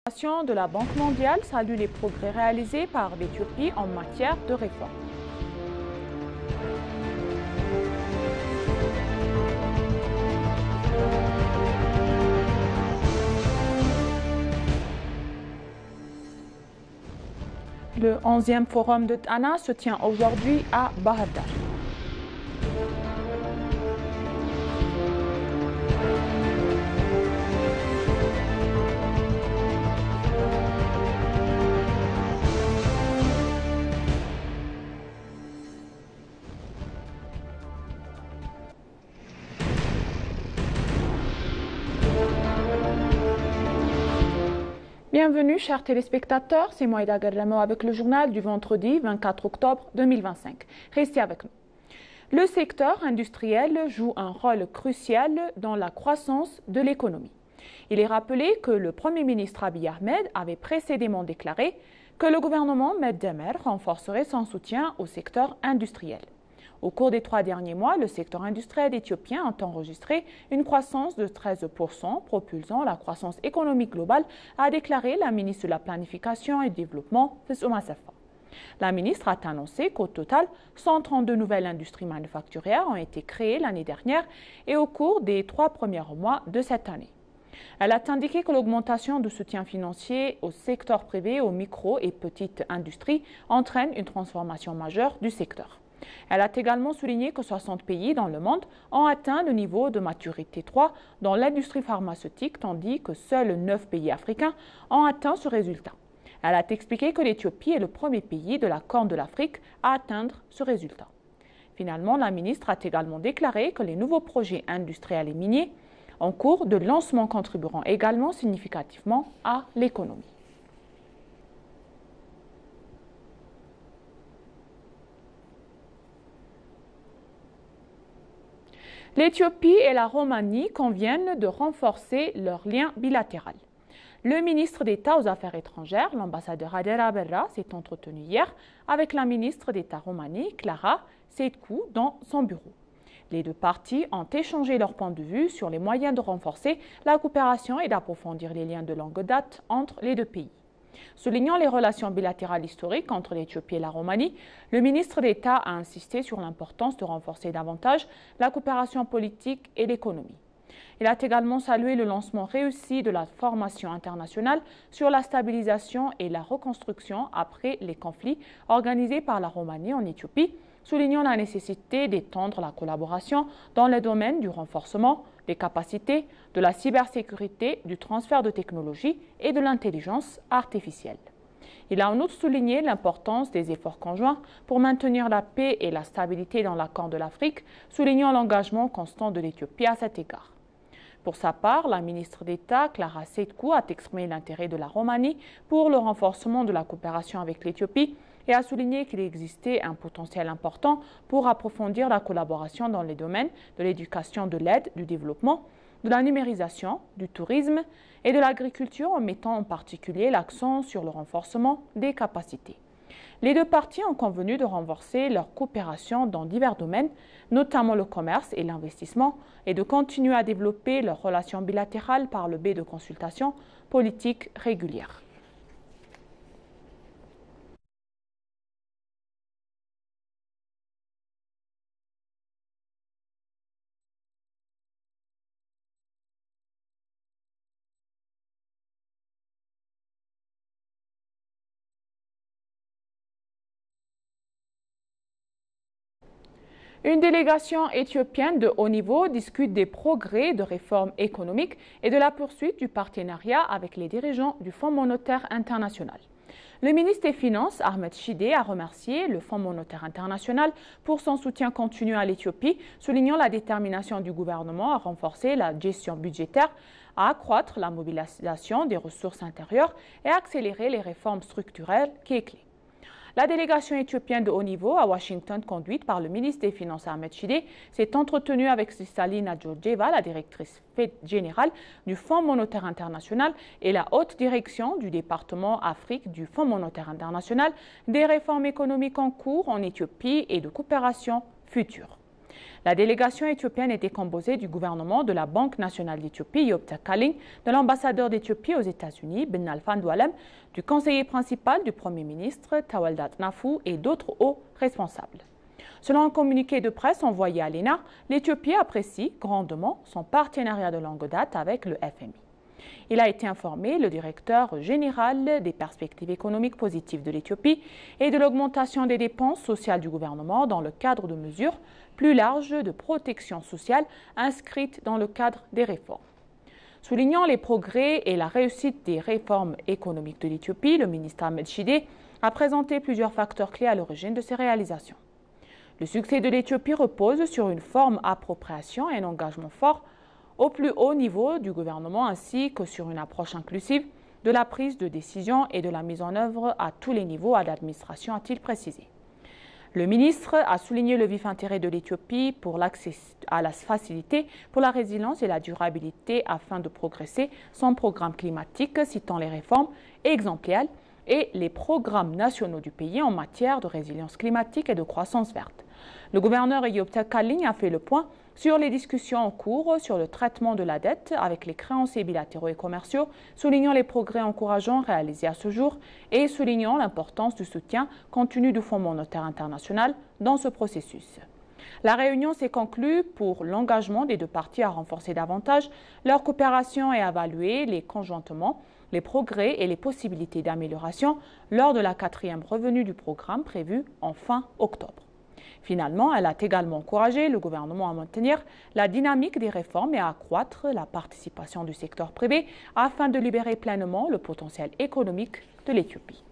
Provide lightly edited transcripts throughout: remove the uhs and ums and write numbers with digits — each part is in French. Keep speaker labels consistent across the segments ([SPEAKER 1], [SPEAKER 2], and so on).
[SPEAKER 1] De la Banque mondiale salue les progrès réalisés par l'Éthiopie en matière de réforme. Le 11e forum de Tana se tient aujourd'hui à Bahar Dar. Bienvenue, chers téléspectateurs, c'est Moïda Garramo avec le journal du vendredi 24 octobre 2025. Restez avec nous. Le secteur industriel joue un rôle crucial dans la croissance de l'économie. Il est rappelé que le Premier ministre Abiy Ahmed avait précédemment déclaré que le gouvernement Meddemer renforcerait son soutien au secteur industriel. Au cours des 3 derniers mois, le secteur industriel éthiopien a enregistré une croissance de 13%, propulsant la croissance économique globale, a déclaré la ministre de la Planification et du Développement, Fessouma Safa. La ministre a annoncé qu'au total, 132 nouvelles industries manufacturières ont été créées l'année dernière et au cours des 3 premiers mois de cette année. Elle a indiqué que l'augmentation du soutien financier au secteur privé et aux micro et petites industries entraîne une transformation majeure du secteur. Elle a également souligné que 60 pays dans le monde ont atteint le niveau de maturité 3 dans l'industrie pharmaceutique, tandis que seuls 9 pays africains ont atteint ce résultat. Elle a expliqué que l'Éthiopie est le premier pays de la Corne de l'Afrique à atteindre ce résultat. Finalement, la ministre a également déclaré que les nouveaux projets industriels et miniers en cours de lancement contribueront également significativement à l'économie. L'Éthiopie et la Roumanie conviennent de renforcer leurs liens bilatéraux. Le ministre d'État aux Affaires étrangères, l'ambassadeur Adera Berra, s'est entretenu hier avec la ministre d'État Roumanie, Clara Seitku, dans son bureau. Les deux parties ont échangé leur point de vue sur les moyens de renforcer la coopération et d'approfondir les liens de longue date entre les deux pays. Soulignant les relations bilatérales historiques entre l'Éthiopie et la Roumanie, le ministre d'État a insisté sur l'importance de renforcer davantage la coopération politique et l'économie. Il a également salué le lancement réussi de la formation internationale sur la stabilisation et la reconstruction après les conflits organisés par la Roumanie en Éthiopie, soulignant la nécessité d'étendre la collaboration dans les domaines du renforcement des capacités, de la cybersécurité, du transfert de technologies et de l'intelligence artificielle. Il a en outre souligné l'importance des efforts conjoints pour maintenir la paix et la stabilité dans la Corne de l'Afrique, soulignant l'engagement constant de l'Éthiopie à cet égard. Pour sa part, la ministre d'État, Clara Seitku, a exprimé l'intérêt de la Roumanie pour le renforcement de la coopération avec l'Éthiopie et a souligné qu'il existait un potentiel important pour approfondir la collaboration dans les domaines de l'éducation, de l'aide, du développement, de la numérisation, du tourisme et de l'agriculture, en mettant en particulier l'accent sur le renforcement des capacités. Les deux parties ont convenu de renforcer leur coopération dans divers domaines, notamment le commerce et l'investissement, et de continuer à développer leurs relations bilatérales par le biais de consultations politiques régulières. Une délégation éthiopienne de haut niveau discute des progrès de réformes économiques et de la poursuite du partenariat avec les dirigeants du Fonds monétaire international. Le ministre des Finances, Ahmed Shide, a remercié le Fonds monétaire international pour son soutien continu à l'Éthiopie, soulignant la détermination du gouvernement à renforcer la gestion budgétaire, à accroître la mobilisation des ressources intérieures et à accélérer les réformes structurelles qui est clé. La délégation éthiopienne de haut niveau à Washington, conduite par le ministre des Finances Ahmed Shide, s'est entretenue avec Kristalina Georgieva, la directrice générale du Fonds monétaire international et la haute direction du département Afrique du Fonds monétaire international, des réformes économiques en cours en Éthiopie et de coopération future. La délégation éthiopienne était composée du gouvernement de la Banque nationale d'Éthiopie, Yopta Kalin, de l'ambassadeur d'Éthiopie aux États-Unis, Ben Alfan Doualem, du conseiller principal du Premier ministre, Tawaldat Nafou, et d'autres hauts responsables. Selon un communiqué de presse envoyé à l'ENA, l'Éthiopie apprécie grandement son partenariat de longue date avec le FMI. Il a été informé, le directeur général, des perspectives économiques positives de l'Éthiopie et de l'augmentation des dépenses sociales du gouvernement dans le cadre de mesures plus larges de protection sociale inscrites dans le cadre des réformes. Soulignant les progrès et la réussite des réformes économiques de l'Éthiopie, le ministre Ahmed Shide a présenté plusieurs facteurs clés à l'origine de ces réalisations. Le succès de l'Éthiopie repose sur une forme appropriation et un engagement fort au plus haut niveau du gouvernement ainsi que sur une approche inclusive de la prise de décision et de la mise en œuvre à tous les niveaux à l'administration, a-t-il précisé. Le ministre a souligné le vif intérêt de l'Éthiopie pour l'accès à la facilité pour la résilience et la durabilité afin de progresser son programme climatique, citant les réformes exemplaires et les programmes nationaux du pays en matière de résilience climatique et de croissance verte. Le gouverneur Yopta Kalin a fait le point sur les discussions en cours sur le traitement de la dette avec les créanciers bilatéraux et commerciaux, soulignant les progrès encourageants réalisés à ce jour et soulignant l'importance du soutien continu du Fonds monétaire international dans ce processus. La réunion s'est conclue pour l'engagement des deux parties à renforcer davantage leur coopération et à évaluer conjointement les progrès et les possibilités d'amélioration lors de la 4e revue du programme prévue en fin octobre. Finalement, elle a également encouragé le gouvernement à maintenir la dynamique des réformes et à accroître la participation du secteur privé afin de libérer pleinement le potentiel économique de l'Éthiopie.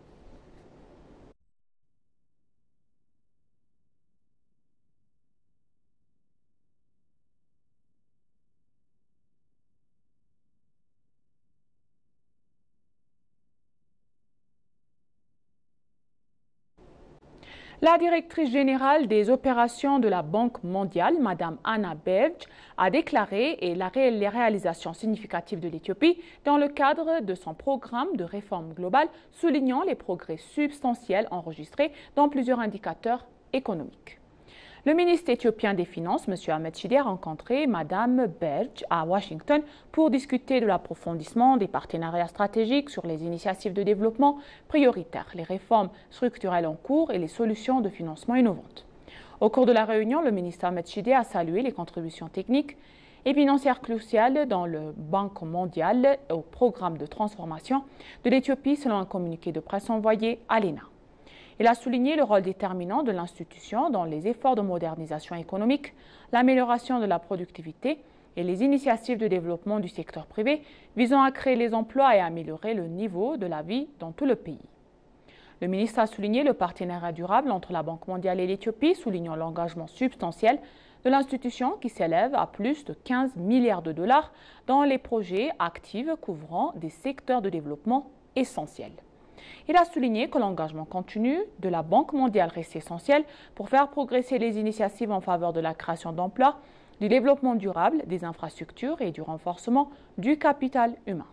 [SPEAKER 1] La directrice générale des opérations de la Banque mondiale, Mme Anna Berge, a déclaré les réalisations significatives de l'Éthiopie dans le cadre de son programme de réforme globale, soulignant les progrès substantiels enregistrés dans plusieurs indicateurs économiques. Le ministre éthiopien des Finances, M. Ahmed Shide, a rencontré Mme Berge à Washington pour discuter de l'approfondissement des partenariats stratégiques sur les initiatives de développement prioritaires, les réformes structurelles en cours et les solutions de financement innovantes. Au cours de la réunion, le ministre Ahmed Shide a salué les contributions techniques et financières cruciales dans le Banque mondiale au programme de transformation de l'Éthiopie selon un communiqué de presse envoyé à l'ENA. Il a souligné le rôle déterminant de l'institution dans les efforts de modernisation économique, l'amélioration de la productivité et les initiatives de développement du secteur privé visant à créer les emplois et à améliorer le niveau de la vie dans tout le pays. Le ministre a souligné le partenariat durable entre la Banque mondiale et l'Éthiopie, soulignant l'engagement substantiel de l'institution qui s'élève à plus de 15 milliards de dollars dans les projets actifs couvrant des secteurs de développement essentiels. Il a souligné que l'engagement continu de la Banque mondiale reste essentiel pour faire progresser les initiatives en faveur de la création d'emplois, du développement durable, des infrastructures et du renforcement du capital humain.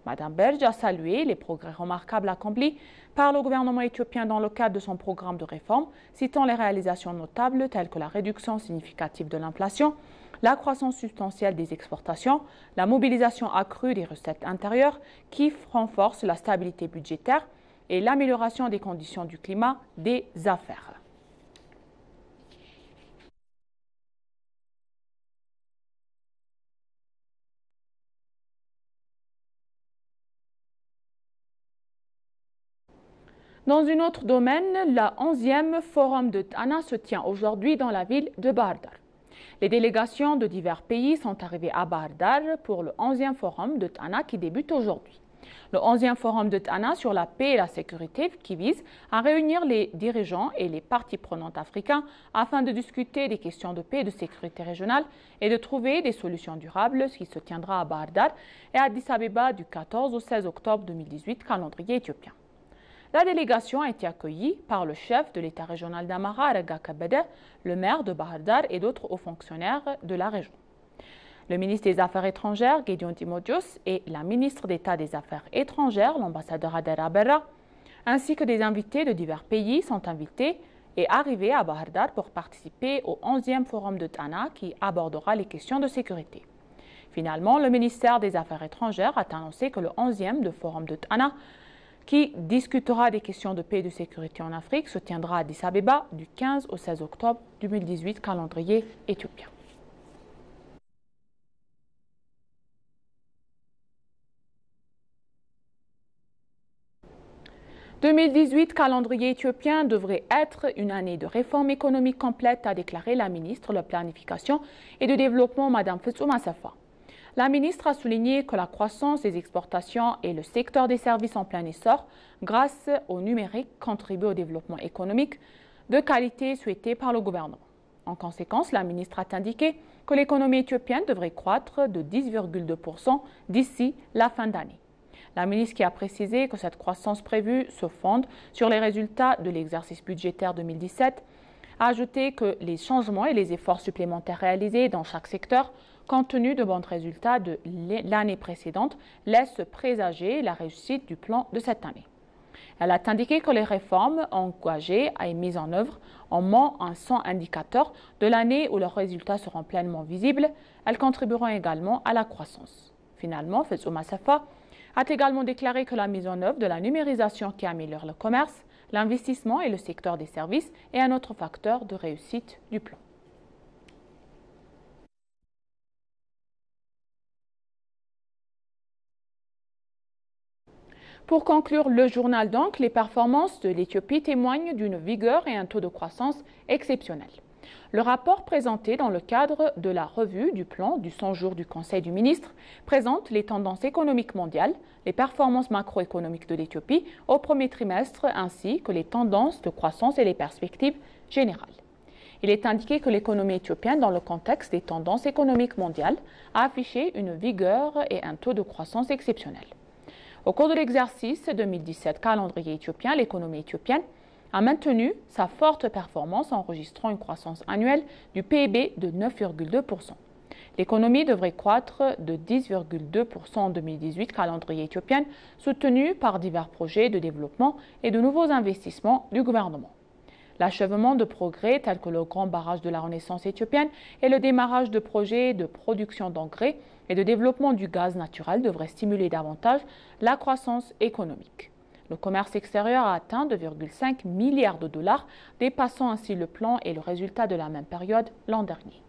[SPEAKER 1] Mme Berge a salué les progrès remarquables accomplis par le gouvernement éthiopien dans le cadre de son programme de réforme, citant les réalisations notables telles que la réduction significative de l'inflation, la croissance substantielle des exportations, la mobilisation accrue des recettes intérieures qui renforce la stabilité budgétaire et l'amélioration des conditions du climat des affaires. Dans un autre domaine, le 11e forum de Tana se tient aujourd'hui dans la ville de Bahir Dar. Les délégations de divers pays sont arrivées à Bahir Dar pour le 11e forum de Tana qui débute aujourd'hui. Le 11e forum de Tana sur la paix et la sécurité qui vise à réunir les dirigeants et les parties prenantes africains afin de discuter des questions de paix et de sécurité régionale et de trouver des solutions durables, ce qui se tiendra à Bahir Dar et à Addis Abeba du 14 au 16 octobre 2018, calendrier éthiopien. La délégation a été accueillie par le chef de l'État régional d'Amara, Arega Kabede, le maire de Bahir Dar et d'autres hauts fonctionnaires de la région. Le ministre des Affaires étrangères, Gédéon Timotheos, et la ministre d'État des Affaires étrangères, l'ambassadeur Adera Berra, ainsi que des invités de divers pays sont invités est arrivé à Bahir Dar pour participer au 11e forum de Tana qui abordera les questions de sécurité. Finalement, le ministère des Affaires étrangères a annoncé que le 11e forum de Tana, qui discutera des questions de paix et de sécurité en Afrique, se tiendra à Addis Abeba du 15 au 16 octobre 2018, calendrier éthiopien. « 2018, calendrier éthiopien, devrait être une année de réforme économique complète, a déclaré la ministre de la Planification et du Développement, Mme Fetsum Assefa. La ministre a souligné que la croissance des exportations et le secteur des services en plein essor, grâce au numérique, contribuent au développement économique de qualité souhaité par le gouvernement. En conséquence, la ministre a indiqué que l'économie éthiopienne devrait croître de 10,2% d'ici la fin d'année. La ministre qui a précisé que cette croissance prévue se fonde sur les résultats de l'exercice budgétaire 2017 a ajouté que les changements et les efforts supplémentaires réalisés dans chaque secteur, compte tenu de bons résultats de l'année précédente, laissent présager la réussite du plan de cette année. Elle a indiqué que les réformes engagées et mises en œuvre en moins un 100 indicateurs de l'année où leurs résultats seront pleinement visibles. Elles contribueront également à la croissance. Finalement, Fetsum Assefa a également déclaré que la mise en œuvre de la numérisation qui améliore le commerce, l'investissement et le secteur des services est un autre facteur de réussite du plan. Pour conclure le journal donc, les performances de l'Éthiopie témoignent d'une vigueur et un taux de croissance exceptionnels. Le rapport présenté dans le cadre de la revue du plan du 100 jours du Conseil du ministre présente les tendances économiques mondiales, les performances macroéconomiques de l'Éthiopie au premier trimestre ainsi que les tendances de croissance et les perspectives générales. Il est indiqué que l'économie éthiopienne, dans le contexte des tendances économiques mondiales, a affiché une vigueur et un taux de croissance exceptionnels. Au cours de l'exercice 2017 calendrier éthiopien, l'économie éthiopienne a maintenu sa forte performance enregistrant une croissance annuelle du PIB de 9,2%. L'économie devrait croître de 10,2% en 2018 calendrier éthiopien, soutenu par divers projets de développement et de nouveaux investissements du gouvernement. L'achèvement de progrès tels que le grand barrage de la Renaissance éthiopienne et le démarrage de projets de production d'engrais et de développement du gaz naturel devraient stimuler davantage la croissance économique. Le commerce extérieur a atteint 2,5 milliards de dollars, dépassant ainsi le plan et le résultat de la même période l'an dernier.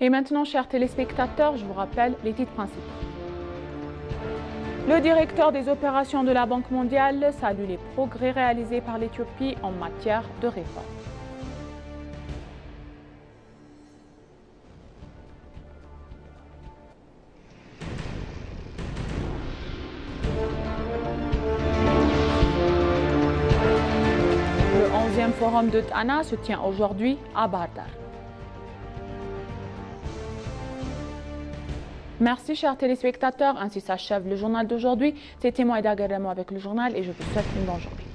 [SPEAKER 1] Et maintenant, chers téléspectateurs, je vous rappelle les titres principaux. Le directeur des opérations de la Banque mondiale salue les progrès réalisés par l'Éthiopie en matière de réforme. Le 11e forum de Tana se tient aujourd'hui à Bahir Dar. Merci chers téléspectateurs, ainsi s'achève le journal d'aujourd'hui. C'était moi Eda Garemo avec le journal et je vous souhaite une bonne journée.